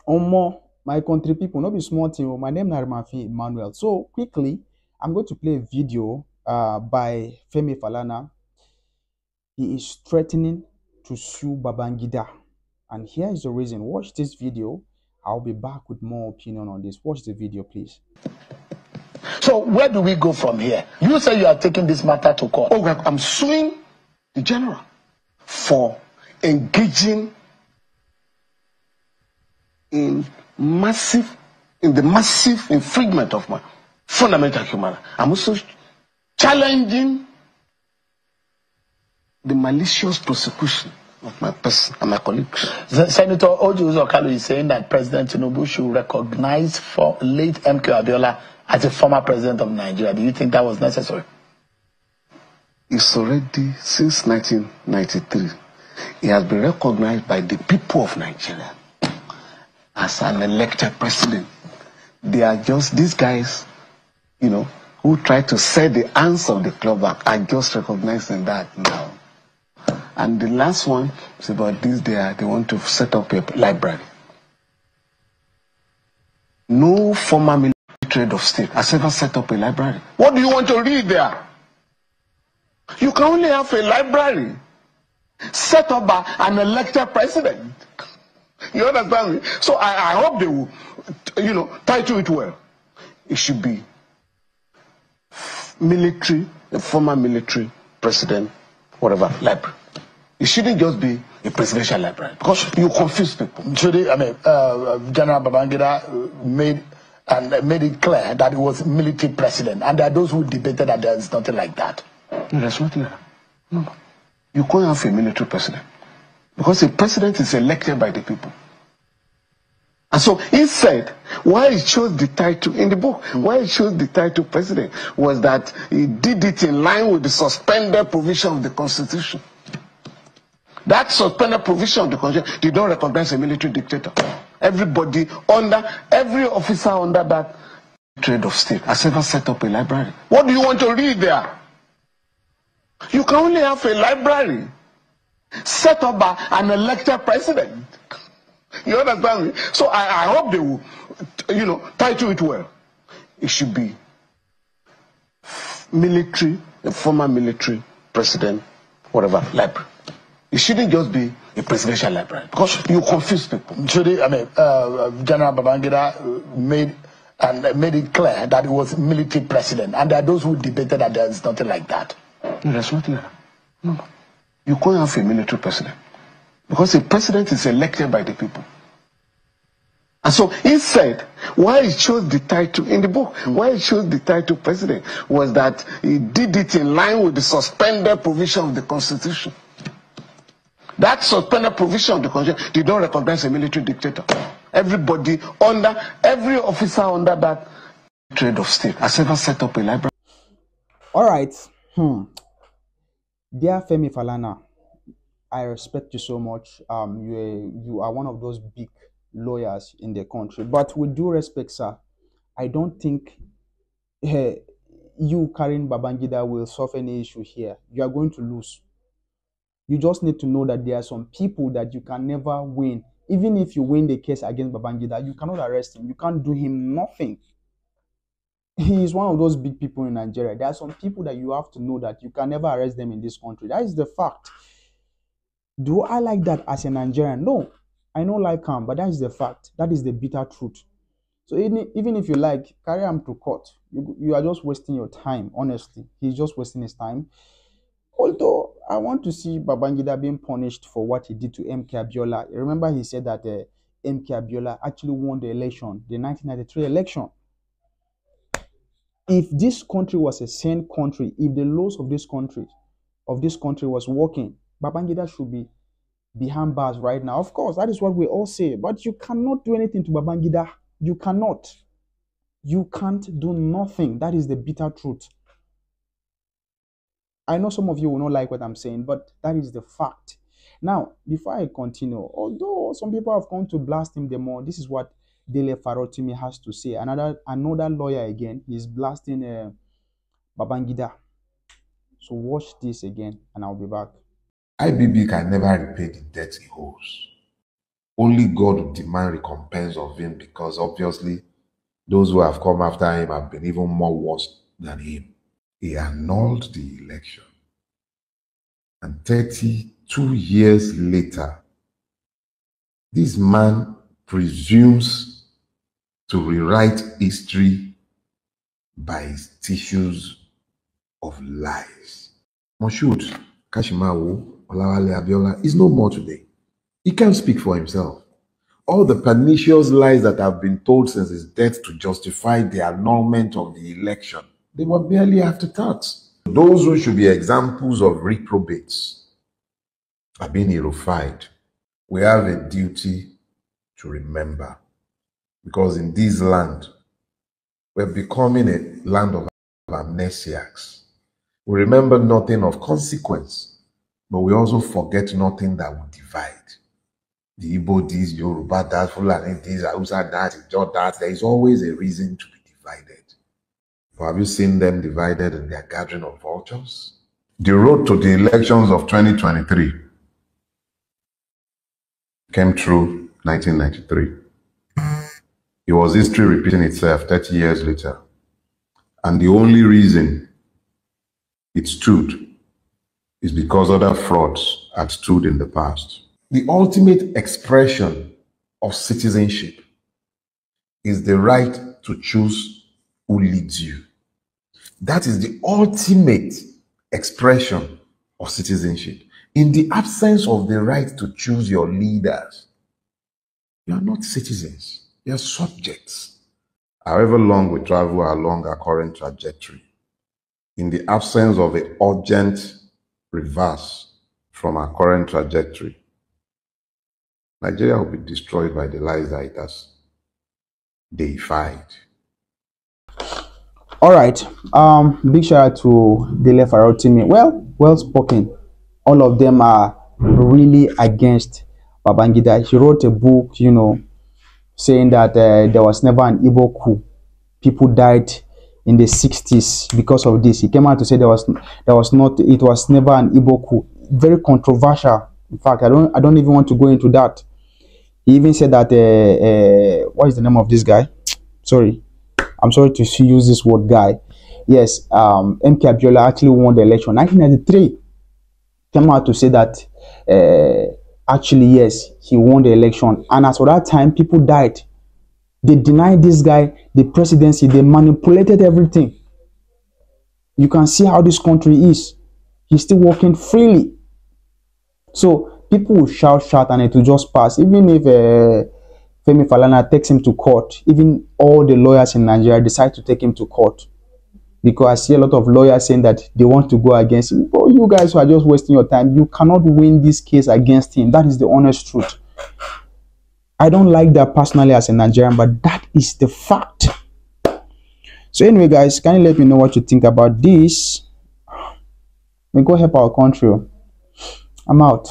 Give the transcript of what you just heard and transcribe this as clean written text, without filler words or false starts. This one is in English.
Omo, my country people, no be small thing. My name is Mafi Emmanuel. So quickly, I'm going to play a video by Femi Falana. He is threatening to sue Babangida. And here is the reason. Watch this video. I'll be back with more opinion on this. Watch the video, please. So where do we go from here? You say you are taking this matter to court. Oh, well, I'm suing the general for engaging in the massive infringement of my fundamental human rights. I'm also challenging the malicious prosecution of my person and my colleagues. Senator Ojo Okalu is saying that President Tinubu should recognize for late MK Abiola as a former president of Nigeria. Do you think that was necessary? It's already, since 1993, he has been recognized by the people of Nigeria as an elected president. They are just these guys, who try to set the hands of the club back, are just recognizing that now. And the last one is about this, they want to set up a library. No former military head of state has ever set up a library. What do you want to read there? You can only have a library set up by an elected president. You understand me? So I hope they will, title it well. It should be military, a former military president, whatever, library. It shouldn't just be a presidential library because you confuse people. General Babangida made it clear that he was military president, and there are those who debated that there is nothing like that. No, there's nothing like that. No. You can't have a military president because a president is elected by the people. And so he said why he chose the title in the book, why he chose the title president was that he did it in line with the suspended provision of the Constitution. That suspended provision of the Constitution did not recognize a military dictator. Every officer under that head of state has ever set up a library. What do you want to read there? You can only have a library set up by an elected president. You understand me? So I hope they will, title it well. It should be military, a former military president, whatever, library. It shouldn't just be a presidential library because you confuse people. General Babangida made it clear that he was military president, and there are those who debated that there is nothing like that. No, there's nothing like that. No. You can't have a military president because a president is elected by the people. And so he said why he chose the title in the book, why he chose the title president was that he did it in line with the suspended provision of the Constitution. That suspended provision of the Constitution did not recognize a military dictator. Every officer under that head of state has ever set up a library. All right. Dear Femi Falana, I respect you so much. You are one of those big lawyers in the country. But with due respect, sir, I don't think you carrying Babangida will solve any issue here. You are going to lose. You just need to know that there are some people that you can never win. Even if you win the case against Babangida, you cannot arrest him. You can't do him nothing. He is one of those big people in Nigeria. There are some people that you have to know that you can never arrest them in this country. That is the fact. Do I like that as a Nigerian? No, I don't like him, but that is the fact. That is the bitter truth. So even if you like, carry him to court. You are just wasting your time, honestly. He's just wasting his time. Although I want to see Babangida being punished for what he did to MK Abiola. Remember, he said that MK Abiola actually won the election, the 1993 election. If this country was a sane country, if the laws of this country was working, Babangida should be behind bars right now. Of course, that is what we all say. But you cannot do anything to Babangida. You cannot. You can't do nothing. That is the bitter truth. I know some of you will not like what I'm saying, but that is the fact. Now, before I continue, although some people have come to blast him the more, this is what Dele Farotimi has to say. Another lawyer again, he's blasting Babangida. So watch this again, and I'll be back. IBB can never repay the debt he owes. only God will demand recompense of him, because obviously those who have come after him have been even more worse than him. He annulled the election. And 32 years later, this man presumes to rewrite history by his tissues of lies. Moshood Kashimawo Olawale Abiola is no more today. He can't speak for himself. All the pernicious lies that have been told since his death to justify the annulment of the election, they were barely afterthoughts. Those who should be examples of reprobates are being horrified. We have a duty to remember, because in this land, we're becoming a land of amnesiacs. We remember nothing of consequence, but we also forget nothing that will divide. The Igbo this, Yoruba that, Fulani this, Hausa that, Ijaw that. There is always a reason to be divided. But have you seen them divided in their gathering of vultures? The road to the elections of 2023 came through 1993. It was history repeating itself 30 years later. And the only reason it stood is because other frauds had stood in the past. The ultimate expression of citizenship is the right to choose who leads you. That is the ultimate expression of citizenship. In the absence of the right to choose your leaders, you are not citizens, you are subjects. However long we travel along our current trajectory, in the absence of an urgent reverse from our current trajectory, Nigeria will be destroyed by the lies that it has deified. All right. Big shout out to the left team. Well spoken. All of them are really against Babangida. He wrote a book, saying that there was never an Igbo coup. People died in the 60s because of this. He came out to say it was never an Igbo coup. Very controversial. In fact, I don't even want to go into that. He even said that what is the name of this guy? I'm sorry to use this word guy. Yes, MK Abiola actually won the election. 1993 came out to say that actually, yes, he won the election. And as for that time, people died. They denied this guy the presidency. They manipulated everything. You can see how this country is. He's still walking freely. So people will shout, and it will just pass. Even if Femi Falana takes him to court, even all the lawyers in Nigeria decide to take him to court. Because I see a lot of lawyers saying that they want to go against him. But you guys who are just wasting your time, you cannot win this case against him. That is the honest truth. I don't like that personally as a Nigerian, but that is the fact. So anyway, guys, can you let me know what you think about this? We go help our country. I'm out.